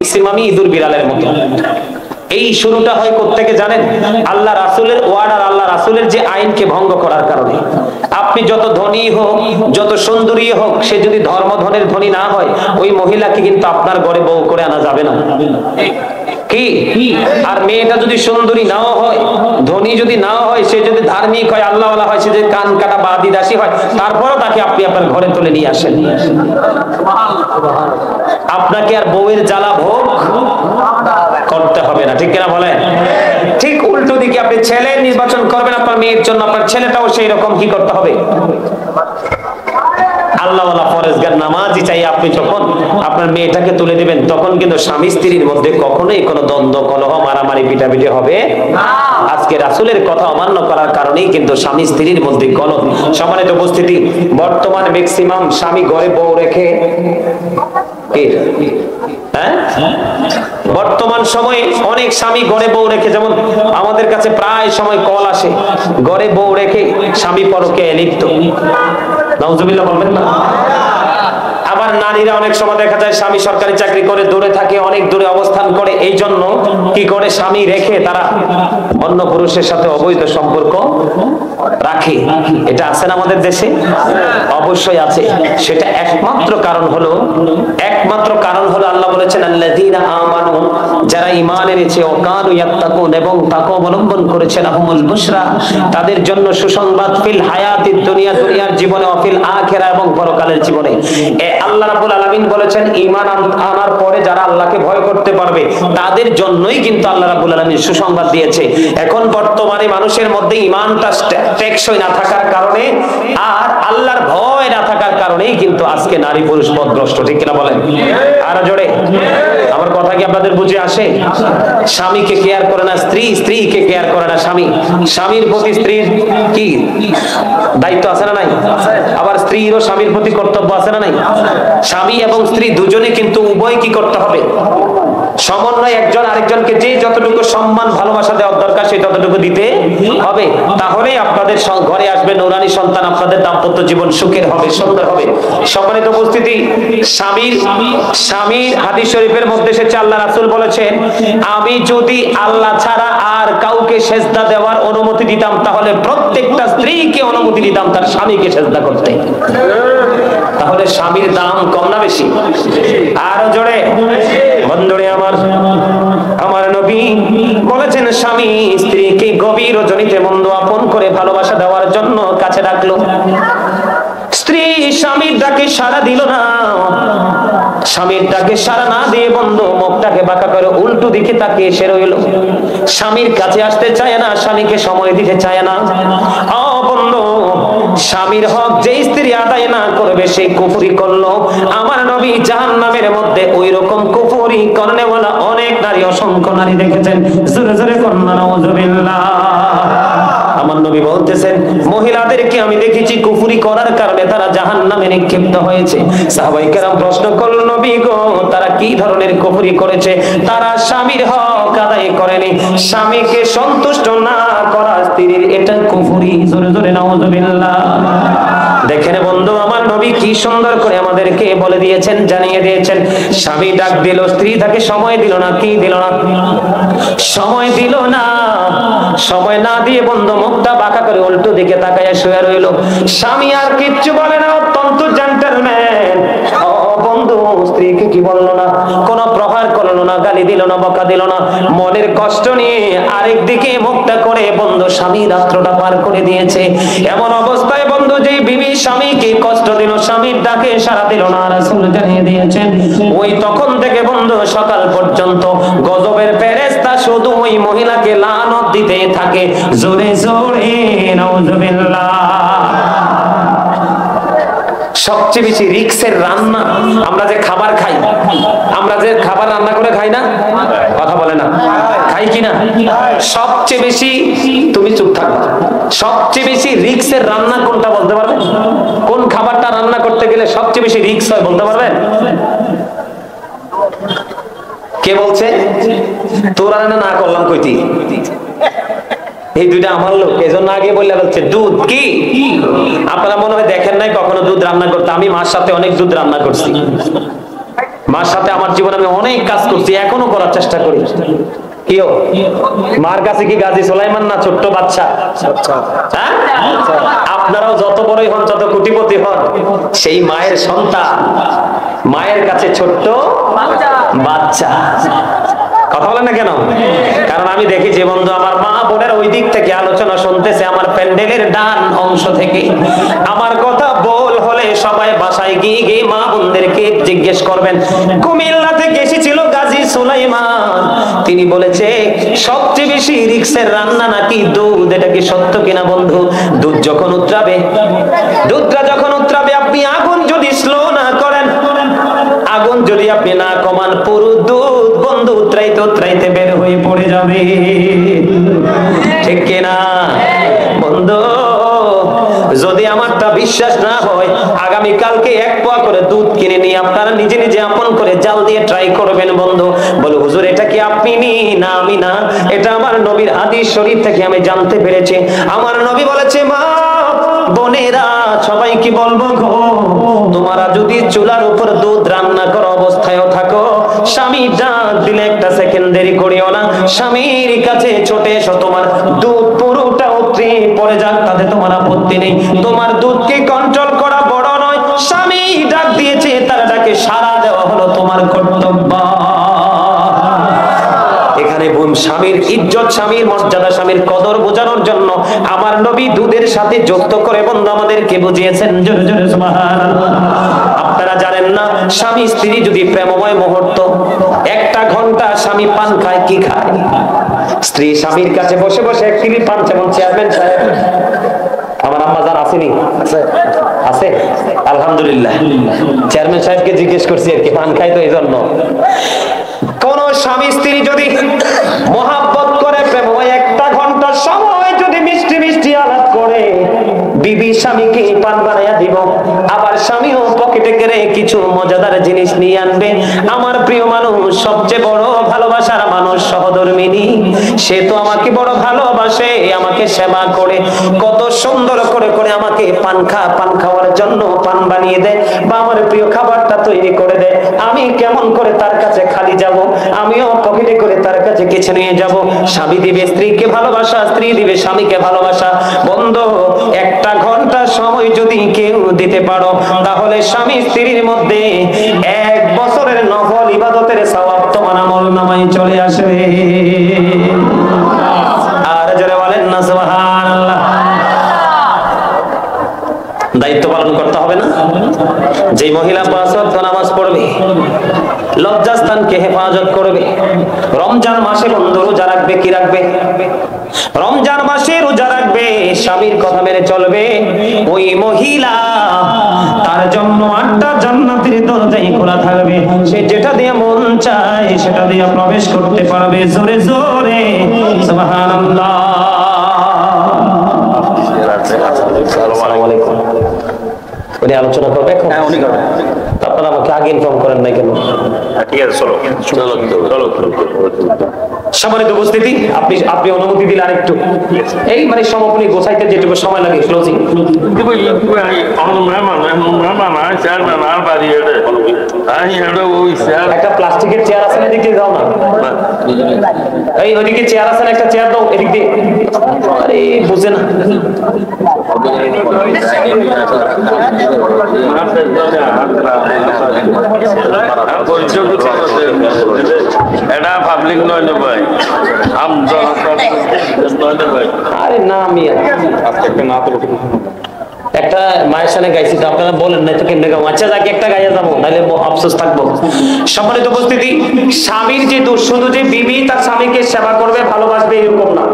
ম্যাক্সিমামই ইঁদুর বিড়ালের মতো। এই শুরুটা হয় কোত্থেকে জানেন? আল্লাহ রাসূলের ওয়ার্ডার, আল্লাহ রাসূলের যে আইনকে ভঙ্গ করার কারণে। আপনি যত ধনী হোক, যত সুন্দরী হোক, সে যদি ধর্মধনের ধনী না হয়, ওই মহিলাকে কিন্তু আপনার ঘরে বউ করে আনা যাবে না। কি? আর মেয়েটা যদি সুন্দরী নাও হয়, ধনী যদি নাও হয়, সে যদি ধার্মিক হয়, আল্লাহওয়ালা হয়, সে যদি কান কাটা বা আদিদাসী হয়, তারপরও তাকে আপনি আপনার ঘরে তুলে নিয়ে আসেন। আপনাকে আর বউয়ের জ্বালা ভোগ করতে হবে না, ঠিক কিনা বলেন? ঠিক উল্টো দিকে আপনি ছেলে নির্বাচন করবেন আপনার মেয়ের জন্য, আপনার ছেলেটাও সেই রকম কি করতে হবে? আল্লাহওয়ালা ফরজগার নামাজি চাই। আপনি যখন আপনার মেয়েটাকে তুলে দিবেন, তখন কিন্তু স্বামী স্ত্রীর মধ্যে কখনোই কোনো দ্বন্দ্ব, কলহ, মারামারি, পিটাপিটি হবে না। আজকে রাসূলের কথা অমান্য করার কারণেই কিন্তু স্বামী স্ত্রীর মধ্যে কলহ। সম্মানিত উপস্থিতি, বর্তমান ম্যাক্সিমাম স্বামী ঘরে বউ রেখে বর্তমান সময়ে অনেক স্বামী ঘরে বউ রেখে, যেমন আমাদের কাছে প্রায় সময় কল আসে, ঘরে বউ রেখে স্বামী পরকে লিপ্ত। নাউজুবিল্লাহ বলবেন না? আবার নারীরা অনেক সময় দেখা যায় স্বামী সরকারি চাকরি করে দূরে থাকে, অনেক দূরে অবস্থান করে, এই জন্য কি করে স্বামী রেখে তারা অন্য পুরুষের সাথে অবৈধ সম্পর্ক রাখে। এটা আছে না আমাদের দেশে? অবশ্যই আছে। সেটা একমাত্র কারণ হলো আল্লাহ বলেছেন আল্লাযীনা আমানু, যারা ঈমান এনেছে, ও কানু ইয়াত্তাকুন, এবং তাকওয়া অবলম্বন করেছে, লাহুমুল বুশরা, তাদের জন্য সুসংবাদ, ফিল হায়াতিদ দুনিয়া, দুনিয়ার জীবনে, ও ফিল আখিরা, এবং পরকালের জীবনে। আল্লাহ রাব্বুল আলামিন বলেছেন ঈমান আনার পরে যারা আল্লাহকে ভয় করতে পারবে, তাদের জন্যই কিন্তু আল্লাহ রাব্বুল আলামিন সুসংবাদ দিয়েছে। এখন বর্তমানে মানুষের মধ্যে ঈমানটা টেকসই না থাকার কারণে আর আল্লাহর ভয় না থাকার কারণেই কিন্তু আজকে নারী পুরুষ পথভ্রষ্ট, ঠিক কিনা বলেন? আর জোরে আমার কথা কি আপনাদের বুঝে আসে? স্বামীকে কেয়ার করে না স্ত্রী, স্ত্রীকে কেয়ার করে না স্বামী, স্বামীর প্রতি স্ত্রীর কি দায়িত্ব আছে না নাই? আবার স্ত্রীরও স্বামীর প্রতি কর্তব্য আছে না নাই? স্বামী এবং স্ত্রী দুজনে কিন্তু উভয় কি করতে হবে? সমন্বয়, একজন আরেকজনকে যে যতটুকু সম্মান ভালোবাসা দেওয়ার দরকার সে ততটুকু দিতে হবে। তাহলেই আপনাদের ঘরে আসবে নূরানী সন্তান, আপনাদের দাম্পত্য জীবন সুখের হবে, সুন্দর হবে। সম্মানিত উপস্থিতি, স্বামীর হাদিস শরীফের মধ্যে এসেছে, আল্লাহ রাসূল বলেছেন, আমি যদি আল্লাহ ছাড়া আর কাউকে সেজদা দেওয়ার অনুমতি দিতাম, তাহলে প্রত্যেকটা স্ত্রীকে অনুমতি দিতাম তার স্বামীকে সেজদা করতে। তাহলে স্বামীর দাম কম না বেশি? আরো জোরে বন্ধুরে আমার নবী বলেছেন, স্বামী স্ত্রীকে গভীর রজনীতে বন্ধু আপন করে ভালোবাসা দেওয়ার জন্য কাছে ডাকলো। স্ত্রী স্বামীর ডাকে সাড়া দিল না, স্বামীর ডাকে সাড়া না দিয়ে বন্ধু মুখটাকে বাঁকা করে উল্টো দিকে তাকিয়ে এসে রইল। স্বামীর কাছে আসতে চায় না, স্বামীকে সময় দিতে চায় না। ও বন্ধু, স্বামীর হক যে স্ত্রী আদায় না করবে সে কুফরি করলো। আমার নবী জাহান্নামের মধ্যে ওই রকম কুফরি করনেওয়ালা অনেক নারী, অসংখ্য নারী দেখেছেন। জোরে জোরে কন্যা নাউজুবিল্লাহ। আমার নবী বলতেছেন, মহিলাদেরকে আমি দেখেছি কুফরি করার কারণে তারা জাহান্নামে নিক্ষিপ্ত হয়েছে। সাহাবায়ে কেরাম প্রশ্ন করল, নবী গো, তারা কি ধরনের কুফরি করেছে? তারা স্বামীর হক আদায় করেনি, স্বামীকে সন্তুষ্ট না করা স্ত্রীর, এটা কুফরি। জোরে জোরে নাউজুবিল্লাহ। দেখেন বন্ধু, আমার নবী কি সুন্দর করে আমাদেরকে বলে দিয়েছেন, জানিয়ে দিয়েছেন। স্বামী ডাক দিল, স্ত্রী তাকে সময় দিল না। কি দিল না? সময় দিল না। সময় না দিয়ে বন্ধু মুখটা বাঁকা করে উল্টো দিকে তাকায় শুয়ে রইল। স্বামী আর কিচ্ছু বলে না, অত্যন্ত জেন্টলম্যান। ও বন্ধু, স্ত্রীকে কি বললো না? কোন প্রহার করলো না, গালি দিল না, বকা দিল না। মনের কষ্ট নিয়ে আরেক দিকে মুখটা করে বন্ধু স্বামী রাত্রটা পার করে দিয়েছে। এমন অবস্থায় বন্ধু যেই বিবি স্বামীকে কষ্ট দিল, স্বামীর ডাকে সাড়া দিল না, রাসূল জানিয়ে দিয়েছেন, ওই তখন থেকে বন্ধু সকাল পর্যন্ত গজবের ফেরেশতা শুধু ওই মহিলাকে লানত দিতে থাকে। জোরে জোরে নাউজুবিল্লাহ। সবচেয়ে বেশি রিস্কের রান্না, আমরা যে খাবার খাই, আমরা যে খাবার রান্না করে খাই না, কথা বলে না, খাই কিনা? সবচেয়ে বেশি, তুমি চুপ থাকো, সবচেয়ে বেশি রিস্কের রান্না কোনটা বলতে পারবেন? কোন খাবারটা রান্না করতে গেলে সবচেয়ে বেশি রিস্ক হয় বলতে পারবেন? কে বলছে? তোরা না করলাম কইতি, এই দুইটা আমার লোক, এজন্য আগে বললে বলছে দুধ। কি আপনারা মনে হয় দেখেন নাই কখনো দুধ রান্না করতে? আমি মার সাথে অনেক দুধ রান্না করছি। মার সাথে আমার জীবনে আমি অনেক কাজ করছি, এখনো করার চেষ্টা করি। কিও মার কাছে কি গাজী সুলাইমান না ছোট্ট বাচ্চা? হ্যাঁ, আপনারাও যত বড়ই হন, যত কোটিপতি হন, সেই মায়ের সন্তান, মায়ের কাছে ছোট্ট বাচ্চা। কথা বলেন না কেন? কারণ আমি দেখি যে বন্ধু আমার মা বোনের ওই দিক থেকে আলোচনা শুনতেছে, আমার প্যান্ডেলের ডান অংশ থেকে আমার কথা বল হলে সবাই বাসায় গিয়ে গিয়ে মা বোনদেরকে জিজ্ঞেস করবেন কুমিল্লা থেকে এসেছিল গাজী সুলাইমান, তিনি বলেছে সবচেয়ে বেশি রিক্সের রান্না নাকি দুধ। এটা কি সত্য কিনা বন্ধু? দুধ যখন উতরাবে, দুধটা যখন উতরাবে, আপনি আগুন যদি স্লো না করেন, আগুন যদি আপনি না কমান, পুরো দুধ বন্ধু উতরাইতে উতরাইতে বের হয়ে পড়ে যাবে। ঠিক কিনা বন্ধু? যদি আমারটা বিশ্বাস না হয়, আগামী কালকে 1 পোয়া করে দুধ কিনে নিয়ে আপনারা নিজে নিজে আপন করে জাল দিয়ে ট্রাই করবেন বন্ধু। বলে হুজুর এটা কি আপনি না আমি না, এটা আমার নবীর হাদিস শরীফ থেকে আমি জানতে পেরেছি। আমার নবী বলেছে মা বোনেরা সবাই কি বলবো গো, তোমরা যদি চুলার উপর দুধ রান্না করা অবস্থায়ও থাকো, স্বামী ডাক দিলে একটা সেকেন্ড দেরি করিও না, স্বামীর কাছে ছুটে এসো, তোমার দুধ পুরোটা উতরে পড়ে যাক তাতে তোমার আপত্তি নেই। তোমার দুধকে কন্ট্রোল করা বড় নয়, স্বামী ডাক দিয়েছে তার ডাকে সাড়া দেওয়া হলো তোমার কর্তব্য। এখানে স্বামীর ইজ্জত, স্বামীর মর্যাদা, স্বামীর কদর বোঝানোর জন্য আমার নবী দুধের সাথে যুক্ত করে বন্ধু আমাদেরকে বুঝিয়েছেন। জোরে জোরে সুবহানাল্লাহ। আপনারা জানেন না, স্বামী স্ত্রী যদি প্রেমময় মুহূর্ত 1টা ঘন্টা স্বামী পান খায়, কি খায়? স্ত্রী স্বামীর কাছে বসে বসে এক টিভি পান, যেমন চেয়ারম্যান সাহেব আমার আম্মা জান আসেনি? আছে আলহামদুলিল্লাহ। চেয়ারম্যান সাহেবকে জিজ্ঞেস করছি আর কি, পান খাই তো এই জন্য। কোন স্বামী স্ত্রী যদি মহাব্বত করে, প্রেমময় 1টা ঘন্টা সময় যদি মিষ্টি মিষ্টি আলাপ করে, বিবি স্বামীকে পান বানাইয়া দিব, আবার স্বামীও পকেটে করে কিছু মজাদার জিনিস নিয়ে আনবে। আমার প্রিয় মানুষ, সবচেয়ে বড় ভালোবাসার মানুষ সহধর্মিনী, সে তো আমাকে বড় ভালোবাসে, আমাকে সেবা করে, কত সুন্দর করে করে আমাকে পান খাওয়ার জন্য পান বানিয়ে দেয়, বা আমার প্রিয় খাবারটা তৈরি করে দেয়। আমি কেমন করে তার কাছে খালি যাব? আমিও পকেটে করে তার কাছে কিছু নিয়ে যাব। স্বামী দিবে স্ত্রীকে ভালোবাসা, স্ত্রী দিবে স্বামীকে ভালোবাসা। বন্ধু 1টা ঘন্টা সময় যদি কেউ দিতে পারো, তাহলে স্বামী স্ত্রীর মধ্যে 1 বছরের নফল ইবাদতের সওয়াব তোমার আমলনামায় চলে আসবে। আর যারা বলেন না সুবহানাল্লাহ। দায়িত্ব পালন করতে হবে না? যে মহিলা 5 ওয়াক্ত নামাজ পড়বে, লজ্জাস্থানকে হেফাজত করবে, রমজান মাসে বন্ধু রোজা রাখবে, কি রাখবে? রমজান মাসে রোজা রাখবে, স্বামীর কথা মেনে চলবে, ওই মহিলা তার জন্য 8টা জান্নাতের দরজাই খোলা থাকবে। সে যেটা দিয়ে মন চায় সেটা দিয়ে প্রবেশ করতে পারবে। জোরে জোরে সুবহানাল্লাহ। আসসালামু আলাইকুম। উনি আলোচনা করবে এখন? হ্যাঁ উনি করবে। আপনারা আমাকে আগে ইনফর্ম করেন নাই কেন? ঠিক আছে, চলো চলো চলো। সম্মানিত উপস্থিতি, আপনি অনুমতি দিলে আরেকটু এই মানে সমাপনী গোছাইতে যেটুকু সময় লাগে ক্লোজিং। একটা প্লাস্টিকের চেয়ার আছে না, এদিকে যাও না, এই ওইদিকে চেয়ার আছে না, একটা চেয়ার দাও এদিক দিয়ে। আরে বুঝে না, এটা পাবলিক নয় না ভাই, আরে না আমি একটা মায়ের সামনে গাইছি তো, আপনারা বলেন না তো কেমনে গাবো? আচ্ছা যাকে একটা গাইয়া যাবো, নাহলে আফসোস থাকবো। সম্মানিত উপস্থিতি, স্বামীর যে দোষ, শুধু যে বিবি তার স্বামীকে সেবা করবে, ভালোবাসবে এরকম না।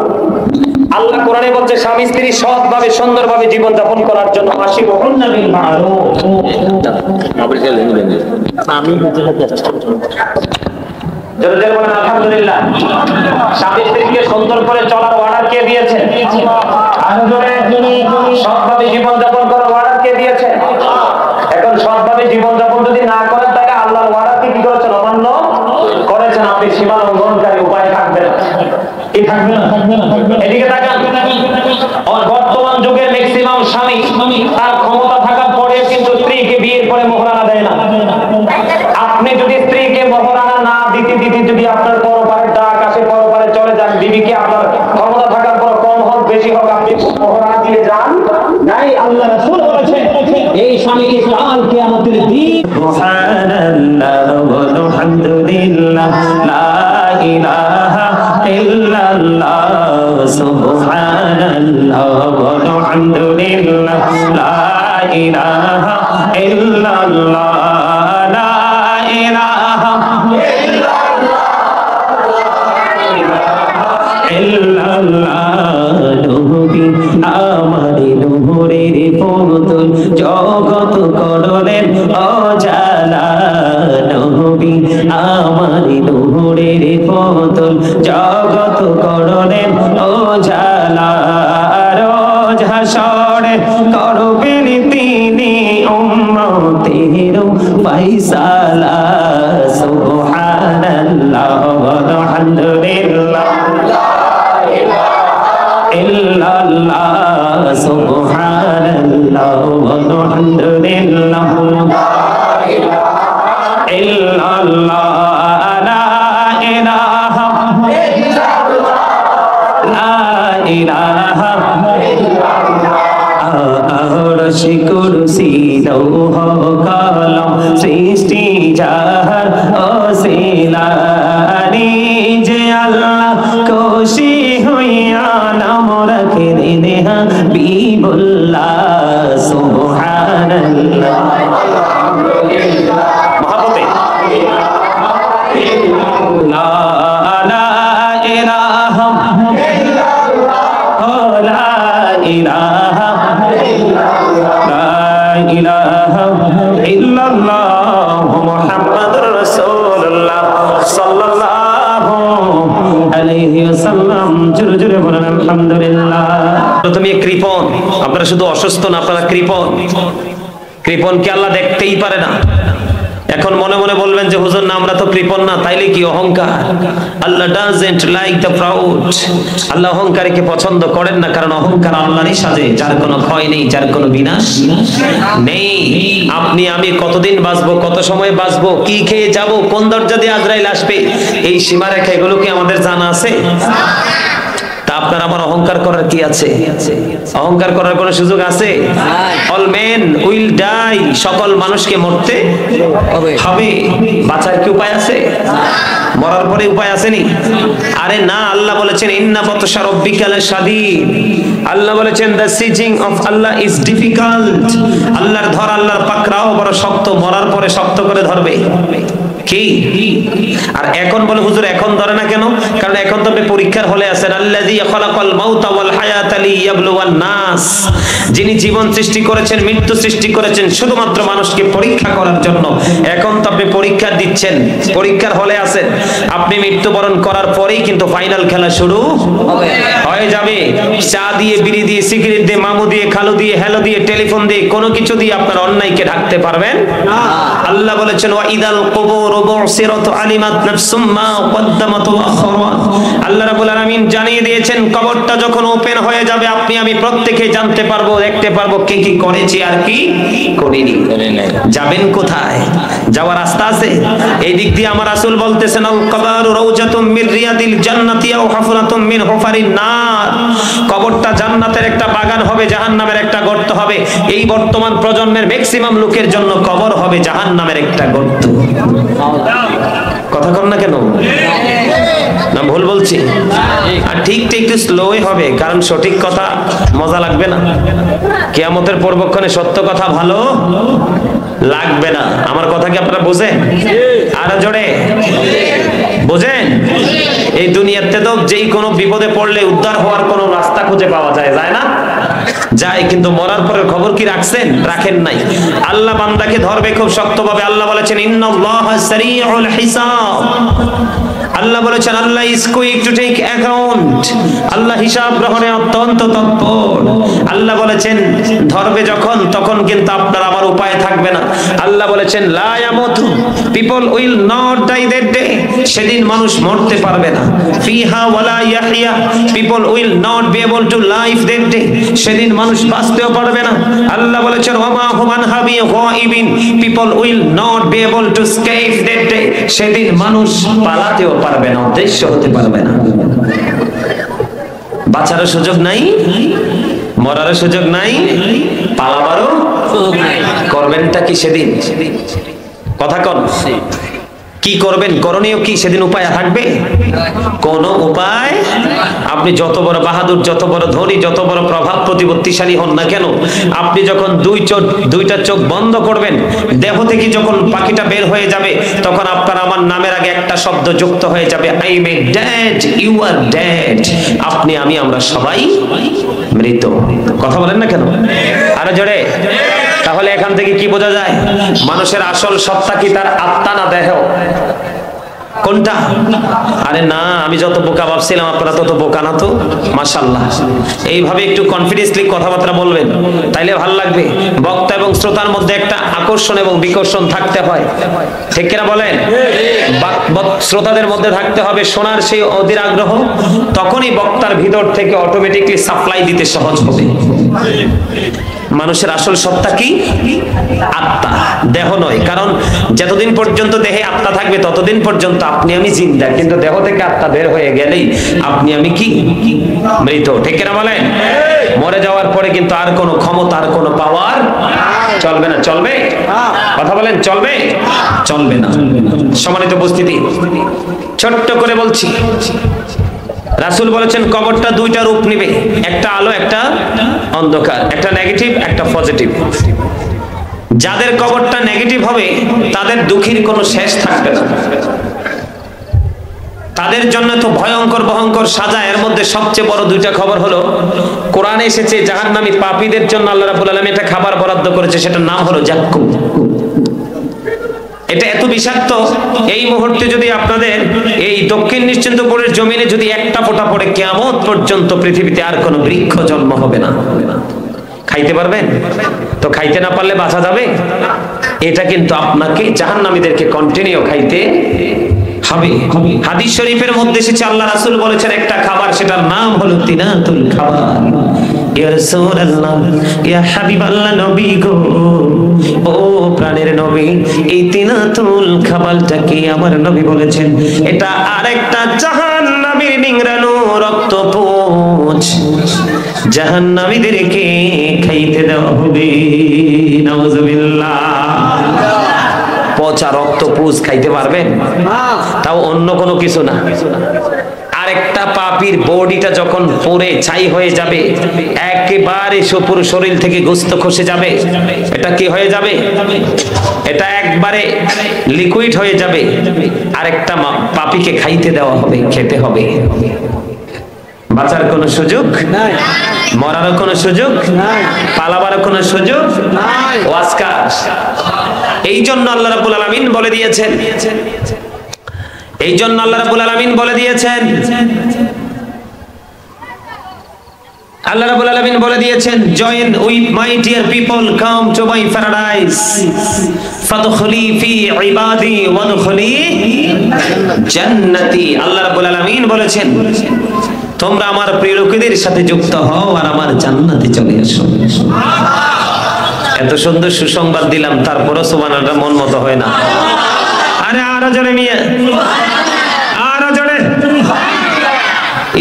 আল্লাহ কোরআনে বলছে স্বামী স্ত্রী সৎভাবে সুন্দরভাবে জীবন যাপন করার জন্য আশিরুহুন্না বিল মা'রুফ। আলহামদুলিল্লাহ, স্বামী স্ত্রীকে সুন্দর করে চলার অর্ডার কে দিয়েছেন? সৎভাবে জীবন যাপন করার অর্ডার কে দিয়েছেন? এখন সৎভাবে জীবন যাপন যদি না করেন, তাহলে আল্লাহর অর্ডারকে কি করেছেন? অমান্য করেছেন। আপনি সীমা লঙ্ঘনকারী, উপায় থাকবে না, কি থাকবে না? এদিকে তাকান, বর্তমান যুগের ম্যাক্সিমাম স্বামী তার ক্ষমতা থাকার পরে কিন্তু স্ত্রীকে বিয়ের পরে মোহরানা দেয় না। আপনি যদি স্ত্রী মহরানা না দিতে দিতে যদি আপনার পরপারের ডাক আসে, পরপারে চলে যান, বিবিকে আপনার ক্ষমতা থাকার পর কম হোক বেশি হোক আপনি মহরানা দিয়ে যান নাই। আল্লাহ রাসূল বলেছেন এই স্বামীকে কাল কিয়ামতের দিন সুবহানাল্লাহ ওয়া আলহামদুলিল্লাহ লা ইলাহা ইল্লাল্লাহ সুবহানাল্লাহ ওয়া আলহামদুলিল্লাহ লা ইলাহা ইল্লাল্লাহ লা ইলাহা ইল্লাল্লাহ নবী আমার নূরের পুতুল জগৎ করলেন অজালা, নবী আমার নূরের পুতুল জগৎ করলেন অজালা, রোজ হাসরে করবেন তিনি উম্মতের ফায়সালা সুবহানাল্লাহ ওয়া আলহামদুলিল্লাহ ইল্লাল্লাহ সুবহানাল্লাহ ওয়া আলহামদুলিল্লাহ ইল্লাল্লাহ লা ইলাহা লা ইলাহা আরশ কুরসি লৌহ কলম সৃষ্টি যাহার ওসিলানি, যে আল্লাহ খুশি হইয়া নাম রাখলেন হাবিবুল্লাহ সুবহানাল্লাহ মহব্বতে লা ইলাহা লা ইলাহা লা ইলাহা ইল্লাল্লাহ মুহাম্মাদুর রাসূলুল্লাহ সাল্লাল্লাহু আলাইহি ওয়াসাল্লাম। জোরে জোরে বলেন আলহামদুলিল্লাহ। তুমি কৃপণ, আপনারা শুধু অসুস্থ না, আপনারা কৃপণ। কৃপণকে আল্লাহ দেখতেই পারে না। এখন মনে মনে বলবেন যে হুজুর না আমরা তো কৃপণ না, তাইলে কি অহংকার? আল্লাহ ডাজন্ট লাইক দ্য প্রাউড। আল্লাহ অহংকারীকে পছন্দ করেন না, কারণ অহংকার আল্লাহরই সাজে, যার কোনো ক্ষয় নেই, যার কোনো বিনাশ নেই। আপনি আমি কতদিন বাঁচবো, কত সময় বাঁচবো, কি খেয়ে যাব, কোন দরজা দিয়ে আজরাইল আসবে, এই সীমারেখা এগুলো কি আমাদের জানা আছে? তা আপনার আমার অহংকার করার কি আছে? অহংকার করার কোনো সুযোগ আছে? অল মেন উইল ডাই, সকল মানুষকে মরতে হবে। বাঁচার কি উপায় আছে? মরার পরে উপায় আসেনি? আরে না, আল্লাহ বলেছেন ইন্না বাতশা রাব্বিকা লাশাদীদ। আল্লাহ বলেছেন the seizing of Allah is difficult. আল্লাহর ধর, আল্লাহর পাকড়াও বড় শক্ত, মরার পরে শক্ত করে ধরবে। কি আর এখন বলে হুজুর এখন ধরে না কেন? কারণ এখন তো আপনি পরীক্ষার হলে আছেন। আল্লাযী খালাকাল মাউতা ওয়াল হায়াতা লিয়াবলুওয়ান নাস, যিনি জীবন সৃষ্টি করেছেন, মৃত্যু সৃষ্টি করেছেন শুধুমাত্র মানুষকে পরীক্ষা করার জন্য। এখন তো আপনি পরীক্ষা দিচ্ছেন, পরীক্ষার হলে আছেন। আপনি মৃত্যুবরণ করার পরেই কিন্তু ফাইনাল খেলা শুরু হয়ে যাবে। চা দিয়ে, বিড়ি দিয়ে, সিগারেট দিয়ে, মামু দিয়ে, খালু দিয়ে, হ্যালো দিয়ে, টেলিফোন দিয়ে, কোনো কিছু দিয়ে আপনার অন্যায়কে ঢাকতে পারবেন না। আল্লাহ বলেছেন ওয়া ইদাল কুবুর বুসিরাত আলিমাত নাফসুম মা কদ্দামাত ওয়া আখরাত। আল্লাহ রাব্বুল আলামিন জানিয়ে দিয়েছেন কবরটা যখন ওপেন হয়ে যাবে আপনি আমি প্রত্যেকে জানতে পারবো, দেখতে পারবো কে কি করেছে আর কি করেনি। যাবেন কোথায়? যাওয়ার রাস্তা আছে? এই দিক দিয়ে আমার রাসূল বলতেছেন আল কবরু রাউজাতুম মির রিয়াদিল জান্নাতি আও হাফরাতুম মিন হুফারিন নার। কবরটা জান্নাতের একটা বাগান হবে, জাহান্নামের একটা গর্ত হবে। এই বর্তমান প্রজন্মের ম্যাক্সিমাম লোকের জন্য কবর হবে জাহান্নামের একটা গর্ত। কথা কর না কেন? না ভুল বলছি? আর ঠিক একটু স্লোই হবে, কারণ সঠিক কথা মজা লাগবে না। কিয়ামতের পূর্বক্ষণে সত্য কথা ভালো লাগবে না। আমার কথা কি আপনারা বোঝেন? আরো জোরে বোঝেন? এই দুনিয়াতে তো যেই কোনো বিপদে পড়লে উদ্ধার হওয়ার কোনো রাস্তা খুঁজে পাওয়া যায়, যায় না? যায়, কিন্তু মরার পরের খবর কি রাখছেন? রাখেন নাই। আল্লাহ বান্দাকে ধরবে খুব শক্তভাবে। আল্লাহ বলেছেন ইন্নাল্লাহা সারিউল হিসাব। আল্লাহ বলেছেন আল্লাহ is quick to take account, আল্লাহ হিসাব গ্রহণে অত্যন্ত তৎপর। আল্লাহ বলেছেন ধরবে যখন তখন কিন্তু আপনার আমার উপায় থাকবে না। আল্লাহ বলেছেন লা ইয়ামুতু, people will not die that day, সেদিন মানুষ মরতে পারবে না। ফিহা ওয়ালা ইয়াহইয়া, people will not be able to live that day, সেদিন মানুষ বাঁচতেও পারবে না। আল্লাহ বলেছেন ওয়ামা হুম আনহা বিগাইবিন, people will not be able to escape that day, সেদিন মানুষ পালাতেও পারবে না, উদ্দেশ্য হতে পারবে না। বাঁচারও সুযোগ নাই, মরারও সুযোগ নাই, পালাবারও সুযোগ নাই। করবেনটা কি সেদিন? কথা কন, কি করবেন? করণীয় কি সেদিন? উপায় থাকবে? কোন উপায়? আপনি যত বড় বাহাদুর, যত বড় ধনী, যত বড় প্রভাব প্রতিপত্তিশালী হন না কেন, আপনি যখন দুইটা চোখ বন্ধ করবেন, দেহ থেকে যখন পাখিটা বের হয়ে যাবে, তখন আপনার আমার নামের আগে একটা শব্দ যুক্ত হয়ে যাবে, I am dead, you are dead. আপনি আমি আমরা সবাই মৃত। কথা বলেন না কেন? আরো জোরে। তাহলে এখান থেকে কি বোঝা যায়? মানুষের আসল সত্তা কি তার আত্মা না দেহ? কোনটা? আরে না, আমি যত বোকা ভাবছিলাম আপনারা তত বোকা না তো। মাশাআল্লাহ, এইভাবে একটু কনফিডেন্সলি কথাবার্তা বলবেন, তাইলে ভালো লাগবে। বক্তা এবং শ্রোতার মধ্যে একটা আকর্ষণ এবং বিকর্ষণ থাকতে হয়, ঠিক কিনা বলেন? শ্রোতাদের মধ্যে থাকতে হবে শোনার সেই অধীর আগ্রহ, তখনই বক্তার ভিতর থেকে অটোমেটিকলি সাপ্লাই দিতে সহজ হবে। মানুষের আসল সত্তা কি? আত্মা, দেহ নয়। কারণ যতদিন পর্যন্ত দেহে আত্মা থাকবে ততদিন পর্যন্ত আপনি আমি জিন্দা, কিন্তু দেহ থেকে আত্মা বের হয়ে গেলেই আপনি আমি কি? মৃত, ঠিক কিনা বলেন? মরে যাওয়ার পরে কিন্তু আর কোনো ক্ষমতা, আর কোনো পাওয়ার চলবে না। চলবে? কথা বলেন, চলবে? চলবে না। সম্মানিত উপস্থিতি, ছোট্ট করে বলছি, রাসূল বলেছেন কবরটা দুইটা রূপ নেবে, একটা আলো, একটা অন্ধকার, একটা নেগেটিভ, একটা পজিটিভ। যাদের কবরটা নেগেটিভ হবে তাদের দুঃখের কোনো শেষ থাকবে না, তাদের জন্য তো ভয়ঙ্কর ভয়ঙ্কর সাজা। এর মধ্যে সবচেয়ে বড় দুইটা খবর হলো, কোরআনে এসেছে জাহান্নামী পাপীদের জন্য আল্লাহ রাব্বুল আলামিন একটা খাবার বরাদ্দ করেছে, সেটার নাম হলো জাক্কুম। এটা এত বিষাক্ত, এই মুহূর্তে যদি আপনাদের এই দক্ষিণ নিশ্চিন্তপুরের জমিনে যদি একটা ফোঁটা পড়ে, কিয়ামত পর্যন্ত পৃথিবীতে আর কোনো বৃক্ষ জন্ম হবে না। খাইতে পারবেন তো? খাইতে না পারলে বাঁচা যাবে? এটা কিন্তু আপনাকে জাহান্নামীদেরকে কন্টিনিউ খাইতে হবে। হাদিস শরীফের মধ্যে এসেছে আল্লাহ রাসূল বলেছেন একটা খাবার, সেটার নাম হলো তিনাতুল খাবার। ইয়া রাসূলুল্লাহ, ইয়া হাবিবাল্লাহ, নবী গো, ও প্রাণের নবী, এই তিনাতুল খাবারটা কি? আমার নবী বলেছেন এটা আরেকটা জাহান্নামীর নিংড়ানো রক্তপুঞ্জ, জাহান্নামীদেরকে খাইতে দেওয়া হবে। নাউযুবিল্লাহ। পচা রক্তপুঞ্জ খাইতে পারবেন? তাও অন্য কোনো কিছু না। আরেকটা পাপীর বডিটা যখন পুড়ে ছাই হয়ে যাবে, একেবারে পুরো শরীর থেকে গোশত খসে যাবে, এটা কি হয়ে যাবে? এটা একবারে লিকুইড হয়ে যাবে। আরেকটা পাপীকে খাইতে দেওয়া হবে, খেতে হবে। বাঁচার কোনো সুযোগ নাই, মরারও কোনো সুযোগ নাই, পালাবারও কোনো সুযোগ নাই। ওয়াজকার এই জন্য আল্লাহ রাব্বুল আলামিন বলে দিয়েছেন, এই জন্য আল্লাহ রাব্বুল আলামিন বলে দিয়েছেন, আল্লাহ রাব্বুল আলামিন বলে দিয়েছেন, join with my dear people, come to my paradise, ফাদখুলি ফি ইবাদি ওয়াদখুলি জান্নাতি। আল্লাহ রাব্বুল আলামিন বলেছেন তোমরা আমার প্রিয় লোকেদের সাথে যুক্ত হও আর আমার জান্নাতে চলে আসো। এত সুন্দর সুসংবাদ দিলাম, তারপরও সুবহানাল্লাহ মন মতো হয় না। আরে আরো জোরে মিয়া, আরো জোরে।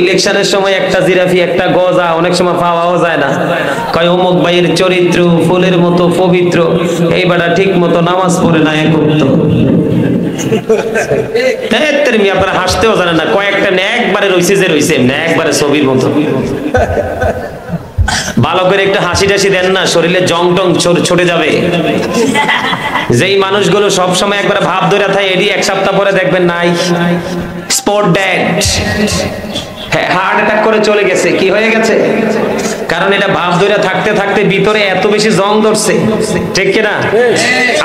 ইলেকশনের সময় একটা জিরাফি, একটা গজা অনেক সময় পাওয়াও যায় না। কয় অমুক ভাইয়ের চরিত্র ফুলের মতো পবিত্র, এই বেটা ঠিক মতো নামাজ পড়ে না, একত্র। আপনারা হাসতেও জানেন না, কয়েকটা একবারে রইছে যে রইছে, একবারে ছবির মতো। ভালো করে একটা হাসি টাসি দেন না, শরীরে জং টং ছুটে যাবে। যেই মানুষগুলো সবসময় একবার ভাব ধরে থাকে, এডি এক সপ্তাহ পরে দেখবেন নাই, স্পট ডেড, হার্ট অ্যাটাক করে চলে গেছে। কি হয়ে গেছে? কারণ এটা ভাব ধরে থাকতে থাকতে ভিতরে এত বেশি জং ধরছে, ঠিক কিনা?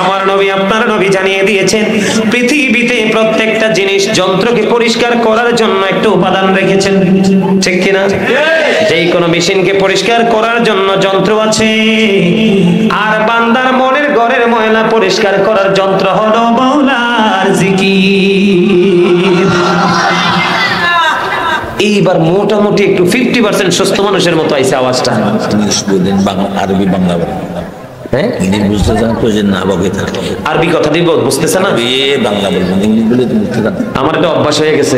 আমার নবী আপনার নবী জানিয়ে দিয়েছেন পৃথিবীতে প্রত্যেকটা জিনিস যন্ত্রকে পরিষ্কার করার জন্য একটা উপাদান রেখেছেন, ঠিক কিনা? যেই কোনো মেশিনকে পরিষ্কার করার জন্য যন্ত্র আছে, আর বান্দার মনের ঘরের ময়লা পরিষ্কার করার যন্ত্র হলো মাওলার জিকির। এইবার মোটামুটি একটু 50% সুস্থ মানুষের মতো আইছে আওয়াজটা। আরবি বাংলা হ্যাঁ, ইংলিশ বুঝতে চান তো যে না বকে থাকে, আরবি কথা দিব বুঝতেছে না, বাংলা বলবেন, ইংলিশ বলে তো বুঝতে চান। আমার একটা অভ্যাস হয়ে গেছে।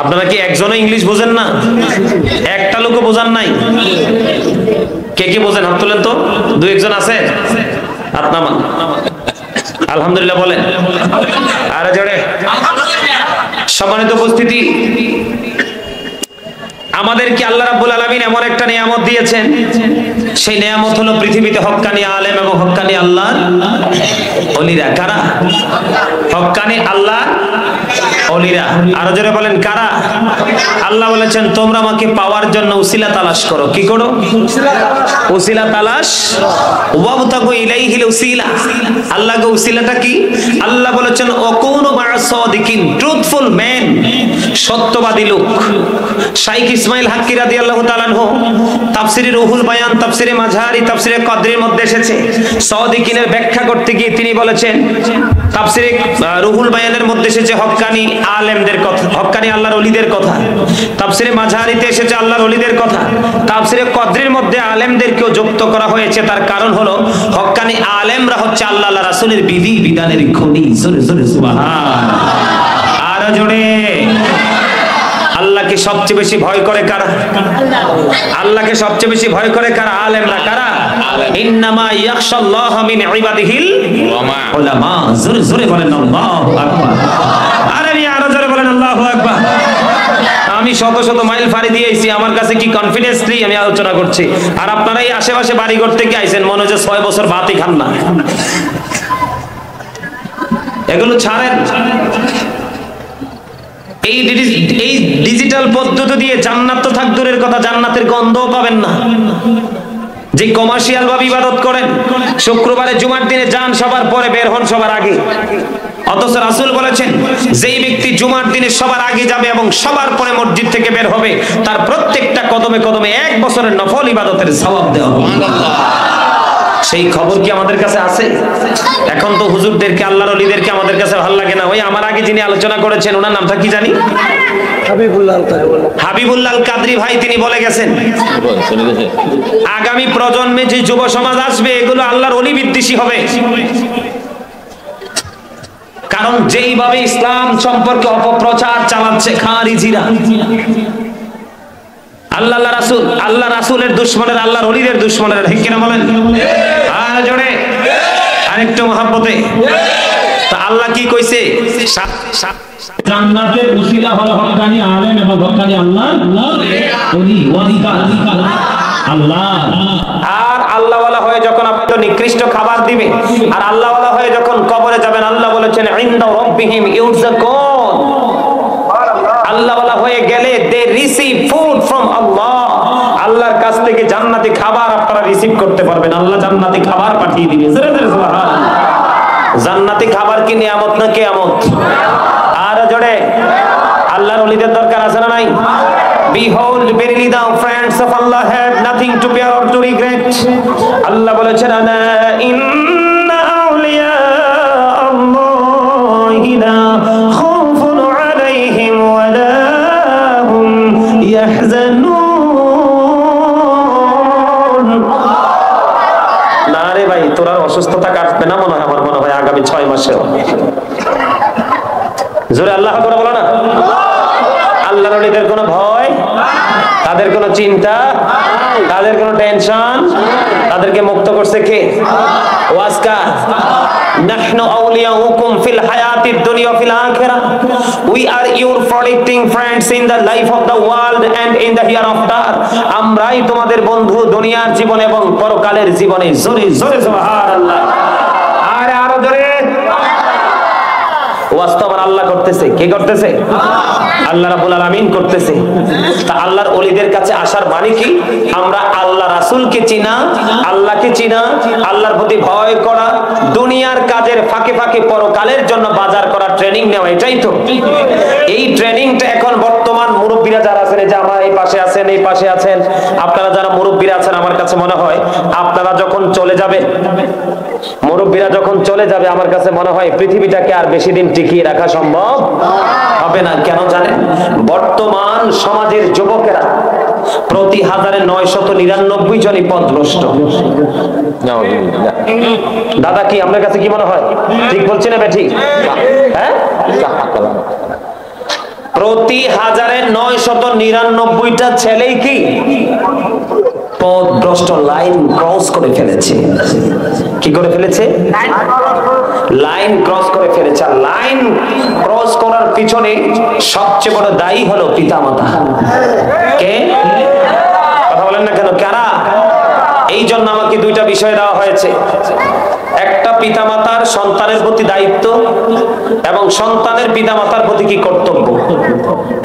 আপনারা কি একজনও ইংলিশ বোঝেন না? একটা লোকও বোঝান নাই? কে কে বোঝেন হাত তোলেন তো, দু একজন আছে হাত নামান। আলহামদুলিল্লাহ বলেন। আরে জোরে। সম্মানিত উপস্থিতি, আমাদেরকে আল্লাহ রাব্বুল আলামিন এমন একটা নিয়ামত দিয়েছেন, সেই নিয়ামত হলো পৃথিবীতে হক্কানি আলেম এবং হক্কানি আল্লাহর ওলিরা। কারা? হক্কানি আল্লাহর ওলিরা। আরো জোরে বলেন কারা? আল্লাহ বলেছেন তোমরা আমাকে পাওয়ার জন্য উসিলা তালাশ করো। কি করো? উসিলা তালাশ। ওয়াবতাগু ইলাইহিল উসিলা। আল্লাহর উসিলাটা কি? আল্লাহ বলেছেন ওয়াকুনু মা'আস সাদিকিন, ট্রুথফুল ম্যান, সত্যবাদী লোক। শাইখ ইসমাইল হাক্কি রাদিয়াল্লাহু তাআলা আনহু তাফসিরে রুহুল বায়ান, তাফসিরে মাঝহারি, তাফসিরে কদরের মধ্যে এসেছে সাদিকিনের ব্যাখ্যা করতে গিয়ে তিনি বলেছেন, তাফসিরে রুহুল বায়ানের মধ্যে এসেছে হক্কানি আলেমদের কথা, হক্কানি আল্লাহর ওলিদের কথা। তাফসিরে মাঝহারিতে এসেছে আল্লাহর ওলিদের কথা। তাফসিরে কদরের মধ্যে আলেমদেরকেও যুক্ত করা হয়েছে। তার কারণ হলো হক্কানি আলেমরা হচ্ছে আল্লাহ আল্লাহ রাসূলের বিধি বিধানের খনি। জোরে জোরে সুবহানাল্লাহ। আর জোরে। আল্লাহকে সবচেয়ে বেশি ভয় করে কারা? আল্লাহকে সবচেয়ে বেশি ভয় করে কারা? আলেমরা। কারা? ইন্নামা ইয়াখশাল্লাহ মিন ইবাদিহিল উলামা। জোরে জোরে বলেন আল্লাহু আকবার। আরে আরো জোরে বলেন আল্লাহু আকবার। আমি শত শত মাইল ফাড়ি দিয়েছি, আমার কাছে কি কনফিডেন্স নেই আমি আলোচনা করছি, আর আপনারা এই আশেপাশে বাড়ি ঘর থেকে আইছেন, মনে হচ্ছে 6 বছর ভাতই খান না। এগুলো ছাড়েন। এই ডিজিটাল পদ্ধতি দিয়ে জান্নাত তো থাক দূরের কথা, জান্নাতের গন্ধও পাবেন না। যে কমার্শিয়াল ভাবে ইবাদত করেন, শুক্রবারে জুমার দিনে যান সবার পরে, বের হন সবার আগে। অথচ রাসূল বলেছেন যেই ব্যক্তি জুমার দিনে সবার আগে যাবে এবং সবার পরে মসজিদ থেকে বের হবে, তার প্রত্যেকটা কদমে কদমে 1 বছরের নফল ইবাদতের সওয়াব দেওয়া হবে। সেই খবর কি আমাদের কাছে আছে? এখন তো হুজুরদেরকে, আল্লাহর ওলিদেরকে আমাদের কাছে ভালো লাগে না। ওই আমার আগে যিনি আলোচনা করেছেন, ওনার নামটা কি জানি, হাবিবুল্লাহ আল কাদরি ভাই, তিনি বলে গেছেন আগামী প্রজন্মে যে যুব সমাজ আসবে এগুলো আল্লাহর ওলি বিদ্বেষী হবে। কারণ যেইভাবে ইসলাম সম্পর্কে অপপ্রচার চালাচ্ছে খারিজিরা, আল্লাহ রাসূল, আল্লাহ রাসূলের দুশমনের, আল্লাহর ওলিদের দুশমনের, ঠিক কিনা বলেন? আর জোরে আরেকটু মহব্বতে। তা আল্লাহ কি কইছে? জান্নাতের উসিলা হলো হক্কানি আলেম এবং হক্কানি আল্লাহর ওলি। ওয়ালিকা আল্লাহ। আর আল্লাহওয়ালা হয়ে যখন আপনি তো নিকৃষ্ট খাবার দিবে, আর আল্লাহওয়ালা হয়ে যখন কবরে যাবেন, আল্লাহ বলেছেন ইনদা রাব্বিহিম ইউরযাকুন। আল্লাহওয়ালা হয়ে গেলে দে রিসিভ ফুড ফ্রম আল্লাহ। আল্লাহর কাছ থেকে জান্নাতি খাবার আপনারা রিসিভ করতে পারবেন। আল্লাহ জান্নাতি খাবার পাঠিয়ে দিবে। সুবহানাল্লাহ। জান্নাতি খাবার কি নিয়ামত না কিয়ামত? আর জোরে আল্লাহর ওলিদের দরকার আছে না নাই? Behold, verily the friends of Allah have nothing to bear or to regret. আল্লাহ বলেছেন আলা ইন্না আউলিয়া আল্লাহি লা খাউফুন আলাইহিম ওয়া লা হুম ইয়াহজানুন। না রে ভাই, তোর আর অসুস্থতা কাটবে না মনে হয়, আমার মনে হয় আগামী 6 মাসেও। জোরে আল্লাহ করে বলো না। আল্লাহর ওলিদের কোনো ভয়, তাদের কোনো চিন্তা, তাদের কোনো টেনশন, তাদেরকে মুক্ত করছে কে? ওয়াজকা নাহনু আউলিয়াউকুম ফিল হায়াতিদ দুনিয়া feel আখিরাহ। We are your protecting friends in the life of the world end in the হিয়ারআফটার। আমরাই তোমাদের বন্ধু দুনিয়ার জীবন এবং পরকালের জীবনে। জোরে জোরে সুবহানাল্লাহ। আরে আরো জোরে। ওয়াজ তো আমার আল্লাহ করতেছে। কে করতেছে? আল্লাহ রাব্বুল আলামিন করতেছে। তা আল্লাহর ওলিদের কাছে আসার মানে কি? আমরা আল্লাহ রাসূলকে চিনা, আল্লাহকে চিনা, আল্লাহর প্রতি ভয় করা, দুনিয়ার কাজের ফাঁকে ফাঁকে পরকালের জন্য বাজার করা ট্রেনিং নেওয়া, এটাই তো। এই ট্রেনিংটা এখন বর্তমান মুরব্বীরা যারা আছেন, এই যে আমার এই পাশে আছেন, এই পাশে আছেন, আপনারা যারা মুরব্বীরা আছেন, আমার কাছে মনে হয় আপনারা যখন চলে যাবেন, মুরব্বীরা যখন চলে যাবে, আমার কাছে মনে হয় পৃথিবীটাকে আর বেশি দিন টিকিয়ে রাখা সম্ভব হবে না। কেন জানেন? বর্তমান সমাজের যুবকেরা প্রতি 1999 জনই পথভ্রষ্ট। দাদা কি আপনার কাছে কি মনে হয়? ঠিক বলছি না বেঠিক? হ্যাঁ, প্রতি 1999টা ছেলেই কি পথভ্রষ্ট, লাইন ক্রস করে ফেলেছে। কি করে ফেলেছে? লাইন ক্রস করে ফেলেছে। আর লাইন ক্রস করার পিছনে সবচেয়ে বড় দায়ী হলো পিতামাতা। কে? কথা বলেন না কেন? কারা? এই জন্য আমাকে দুইটা বিষয় দেওয়া হয়েছে। একটা পিতামাতার সন্তানের প্রতি দায়িত্ব, এবং সন্তানের পিতামাতার প্রতি কি কর্তব্য,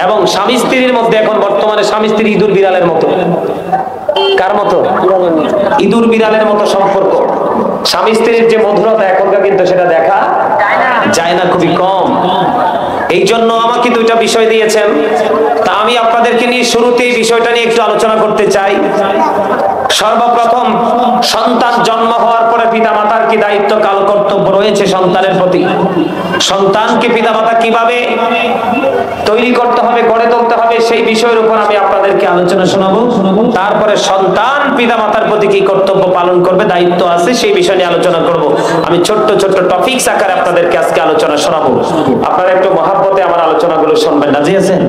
এবং স্বামী স্ত্রীর মধ্যে এখন বর্তমানে স্বামী স্ত্রী ইঁদুর বিড়ালের মতো। কার মতো? ইঁদুর বিড়ালের মতো সম্পর্ক। স্বামী স্ত্রীর যে মধুরতা এখনকার কিন্তু সেটা দেখা যায় না, খুবই কম। এই জন্য আমাকে দুইটা বিষয় দিয়েছেন, তা আমি আপনাদেরকে নিয়ে শুরুতে এই বিষয়টা নিয়ে একটু আলোচনা করতে চাই। সর্বপ্রথম, সন্তান জন্ম হওয়ার পরে পিতামাতার কি দায়িত্ব, কাল কর্তব্য রয়েছে সন্তানের প্রতি। সন্তানকে পিতামাতা কিভাবে তৈরি করতে হবে, গড়ে তুলতে হবে, সেই বিষয়ের উপর আমি আপনাদেরকে আলোচনা শোনাবো। তারপরে সন্তান পিতামাতার প্রতি কি কর্তব্য পালন করবে, দায়িত্ব আছে, সেই বিষয় নিয়ে আলোচনা করব। আমি ছোট্ট ছোট্ট টপিকস আকারে আপনাদেরকে আজকে আলোচনা শোনাবো। আপনারা একটু মহাব্বতে আমার আলোচনাগুলো শুনবেন। রাজি আছেন?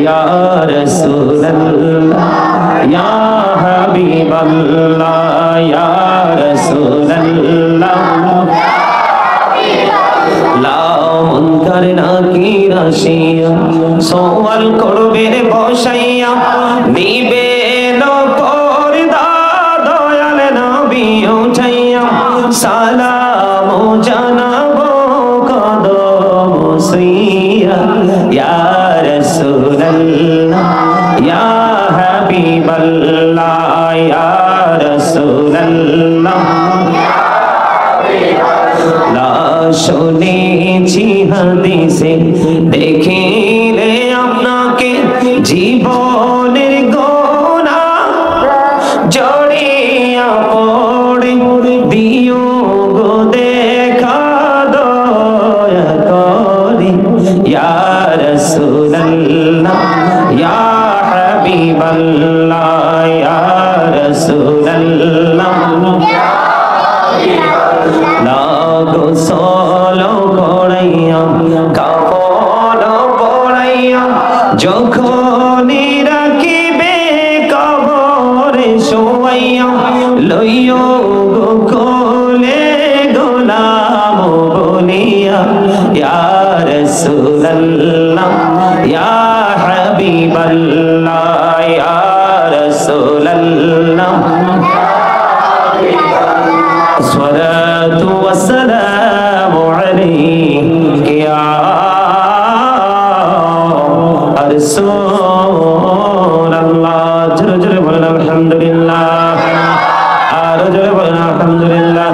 ইয়া রাসূলুল্লাহ, ইয়া হাবিবাল্লাহ, ইয়া রাসূলুল্লাহ, মুনকার নাকির আসিয়া সওয়াল করবে বসাইয়া, নিবে পর্দা দয়াল নবী উঠাইয়া, সালাম জানাবো কদম ছুঁইয়া, ইয়া রাসূলুল্লাহ, ইয়া হাবিবাল্লাহ, ইয়া রাসূলুল্লাহ, শুনেছি হাদিসে, দেখিলে আপনাকে জীবনের গুনাহ জড়িয়া পড়ে, দিও গো দেখা দয়া করে, ইয়া রাসূলুল্লাহ, ইয়া হাবিবাল্লাহ, ইয়া রাসূলুল্লাহ, গোসল করাইয়া কাফন পরাইয়া, যখন রাখিবে কবরে শোয়াইয়া, লইও গো কোলে গোলাম বলিয়া, ইয়া রাসূলুল্লাহ, ইয়া হাবিবাল্লাহ, ইয়া রাসূলুল্লাহ, সালাতু ওয়াসসালামু আলাইকা ইয়া রাসূলুল্লাহ। জোরে জোরে বলেন আলহামদুলিল্লাহ, আর জোরে বলেন আলহামদুলিল্লাহ।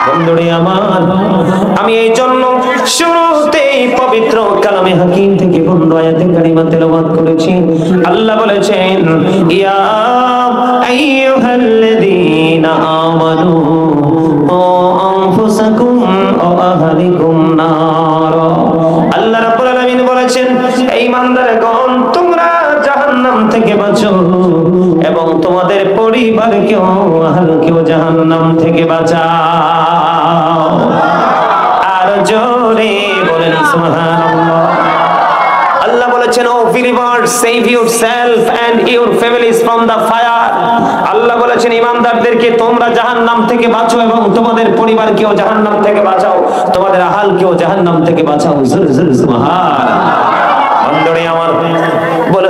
বন্ধুরে আমার, আমি এই জন্য শুরুতেই পবিত্র কালামে হাকিম থেকে বন্ধু আয়াতে কারিমা তেলাওয়াত করেছি। আল্লাহ বলেছেন, ইয়া আইয়ুহাল্লাযীনা আমানু ও আনফুসাকুম ও আহলিকুম নার। আল্লাহ রাব্বুল আলামিন বলেছেন, এই ইমানদারগণ, তোমরা জাহান্নাম থেকে বাঁচো এবং তোমাদের পরিবারকেও, আহলকেও জাহান্নাম থেকে বাঁচাও। আর জোরে বলেন সুবহানাল্লাহ। আল্লাহ বলেছেন, ও believers, save yourself and your families from the fire। আল্লাহ বলেছেন, ইমানদারদেরকে তোমরা জাহান্নাম থেকে বাঁচো এবং তোমাদের পরিবারকেও জাহান্নাম থেকে বাঁচাও, তোমাদের আহলকেও জাহান্নাম থেকে বাঁচাও। জোরে জোরে সুবহানাল্লাহ। বন্ধুরে আমার, বলে